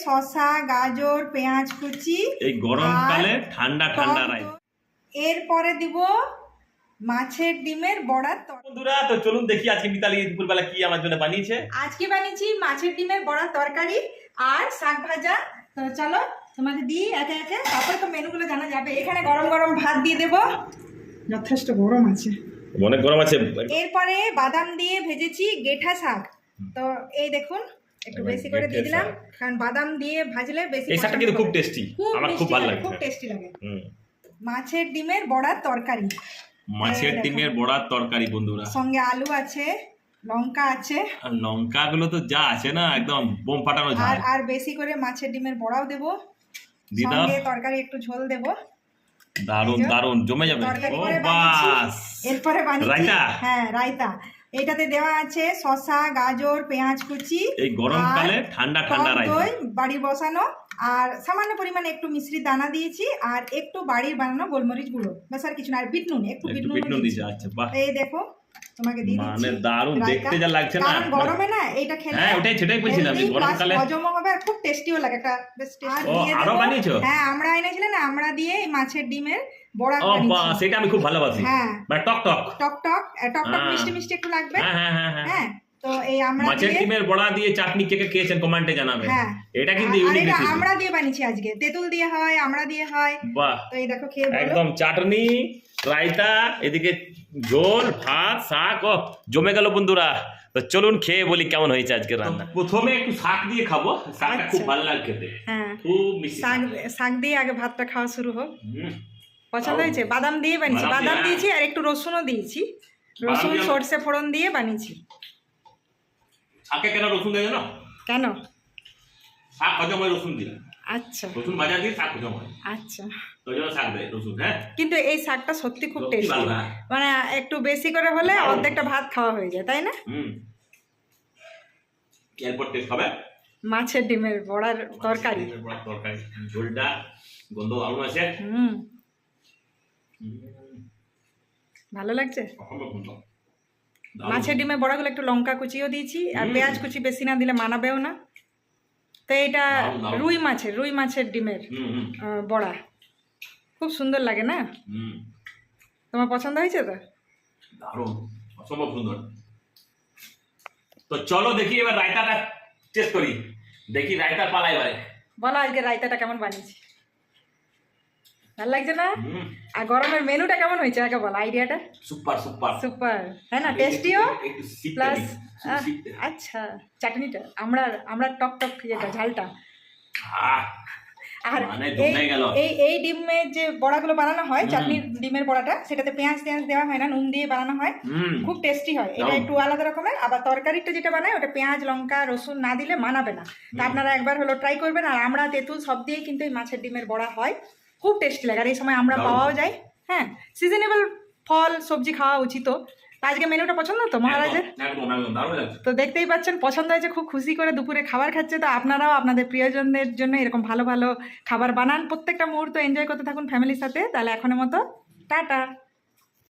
শসা, গাজর, পেঁয়াজ কুচি, এই গরমকালে ঠান্ডা ঠান্ডা রাই। এরপরে দিব মাছের ডিমের বড়ার তরকারি। বন্ধুরা তো চলুন দেখি আজকে মিতালি দুপুরবেলা কি আমার জন্য বানিয়েছে। আজকে বানিয়েছি মাছের ডিমের বড়ার তরকারি আর শাক ভাজা। তো চলো তোমাকে দিই একে একে, তারপরে তো মেনুগুলো জানা যাবে। এখানে গরম গরম ভাত দিয়ে দেবো, যথেষ্ট গরম আছে, অনেক গরম আছে। এরপরে বাদাম দিয়ে ভেজেছি গেঠা শাক। তো এই দেখুন একটু বেশি করে দিয়ে দিলাম, কারণ বাদাম দিয়ে ভাজলে বেশি। এই শাকটা কিন্তু খুব টেস্টি, আমার খুব ভালো লাগে, খুব টেস্টি লাগে। মাছের ডিমের বড়ার তরকারি, মাছের ডিমের বড়ার তরকারি বন্ধুরা। সঙ্গে আলু আছে, লঙ্কা আছে, আর লঙ্কা গুলো তো যা আছে না একদম বোম ফাটানো ঝাল। আর বেশি করে মাছের ডিমের বড়াও দেব, সঙ্গে তরকারি একটু ঝোল দেব। দারুন দারুন জমে যাবে। ও বাস, এরপরে বানিয়েছি রায়তা। হ্যাঁ রায়তা। এটাতে দেওয়া আছে শসা, গাজর, পেঁয়াজ কুচি, এই গরমকালে ঠান্ডা ঠান্ডা রায়তা, দই বাড়ির বসানো, আর সামান্য পরিমাণে একটু মিশ্রির দানা দিয়েছি, আর একটু বাড়ির বানানো গোলমরিচ গুঁড়ো, ব্যাস আর কিছু না। আর বিট নুন, একটু বিট নুন দিয়েছি। আচ্ছা বাহ, এই দেখো তোমাকে দিয়ে দিচ্ছি। মানে দারুন দেখতে যা লাগছে না, কারণ গরমে না এইটা খেলে, হ্যাঁ ওটাই সেটাই বলছিলাম যে গরমকালে হজম হবে আর খুব টেস্টিও লাগে। একটা বেশ টেস্টি। ও আরো বানিয়েছো? হ্যাঁ আমরা এনেছিলাম না, আমরা দিয়ে মাছের ডিমের বড়া ও বানিয়েছি। বাহ, সেটা আমি খুব ভালোবাসি। হ্যাঁ মানে টক টক টক টক টক টক মিষ্টি মিষ্টি একটু লাগবে। হ্যাঁ হ্যাঁ হ্যাঁ হ্যাঁ তো এই আমরা মাছের ডিমের বড়া দিয়ে চাটনি কে কে খেয়েছেন কমেন্টে জানাবেন। হ্যাঁ এটা কিন্তু আর ইউনিক এটা রেসিপি। আমরা দিয়ে বানিয়েছি আজকে, তেঁতুল দিয়ে হয়, আমরা দিয়ে হয়। বাহ, তো এই দেখো খেয়ে বলো। একদম চাটনি, রায়তা, এদিকে ঝোল, ভাত, শাক, ও জমে গেল বন্ধুরা। তো চলুন খেয়ে বলি কেমন হয়েছে আজকে রান্না। প্রথমে একটু শাক দিয়ে খাবো, শাকটা খুব ভালো লাগে খেতে। হ্যাঁ খুব মিষ্টি শাক, শাক দিয়ে আগে ভাতটা খাওয়া শুরু হোক। হুম, পছন্দ হয়েছে? বাদাম দিয়ে বানিয়েছি, বাদাম বাদাম দিয়ে, দিয়েছি আর একটু রসুনও দিয়েছি। রসুন দিয়ে- সর্ষে ফোড়ন দিয়ে বানিয়েছি। শাকে কেন রসুন দেয় জানো? কেন? শাক হজম হয় রসুন দিলে, আচ্ছা রসুন ভাজা দিয়ে শাক হজম হয়, আচ্ছা। ওই জন্য শাক দেয় রসুন। হ্যাঁ কিন্তু এই শাকটা সত্যি খুব সত্যি টেস্টি, ভালো, হ্যাঁ। মানে একটু বেশি করে হলে দারুণ। অর্ধেকটা ভাত খাওয়া হয়ে যায়, তাই না? হুম, এরপর টেস্ট হবে মাছের ডিমের বড়ার তরকারি। ডিমের বড়ার তরকারি, ঝোলটা গন্ধ আলু আছে। হুম ভালো লাগছে। অসম্ভব সুন্দর। মাছের ডিমের বড়াগুলো একটু লঙ্কা কুচিও দিয়েছি, আর পেঁয়াজ কুচি বেশি না দিলে মানাবেও না। তো এটা দারুণ। রুই মাছের ডিমের হুম হুম বড়া, খুব সুন্দর লাগে না? হুম, তোমার পছন্দ হয়েছে তো? দারুণ, অসম্ভব সুন্দর। তো চলো দেখি এবার রায়তাটা টেস্ট করি, দেখি রায়তার পালা এবারে। বলো আজকে রায়তাটা কেমন বানিয়েছি, ভালো লাগছে না? হুম, আর গরমের মেনুটা কেমন হয়েছে আগে বলো, আইডিয়াটা? সুপার সুপার সুপার, হ্যাঁ না? টেস্টিও একটু সিটটা প্লাস দিই, সিটটা। আচ্ছা চাটনিটা, আমরা টক টক যেটা ঝালটা। আহ, আর মানে জমে গেল। এই ডিমের যে বড়াগুলো বানানো হয়, চাটনির ডিমের বড়াটা, সেটাতে পেঁয়াজ দেওয়া হয় না, নুন দিয়ে বানানো হয়, হুম, খুব টেস্টি হয়। এটা একটু আলাদা রকমের। আবার তরকারিটা যেটা বানায় ওটা পেঁয়াজ লঙ্কা রসুন না দিলে মানাবে না। তা আপনারা একবার হলো ট্রাই করবেন। আর আমরা তেঁতুল সব দিয়েই কিন্তু এই মাছের ডিমের বড়া হয়, খুব টেস্টি লাগে। আর এই সময় আমরা পাওয়াও যায়। হ্যাঁ সিজনেবল ফল সবজি খাওয়া উচিত। তো আজকে মেনুটা পছন্দ তো মহারাজের? একদম একদম দারুণ লাগছে। তো দেখতেই পাচ্ছেন পছন্দ হয়েছে, খুব খুশি করে দুপুরে খাবার খাচ্ছে। তো আপনারাও আপনাদের প্রিয়জনদের জন্য এরকম ভালো ভালো খাবার বানান, প্রত্যেকটা মুহূর্ত এনজয় করতে থাকুন ফ্যামিলির সাথে। তাহলে এখনের মতো টাটা।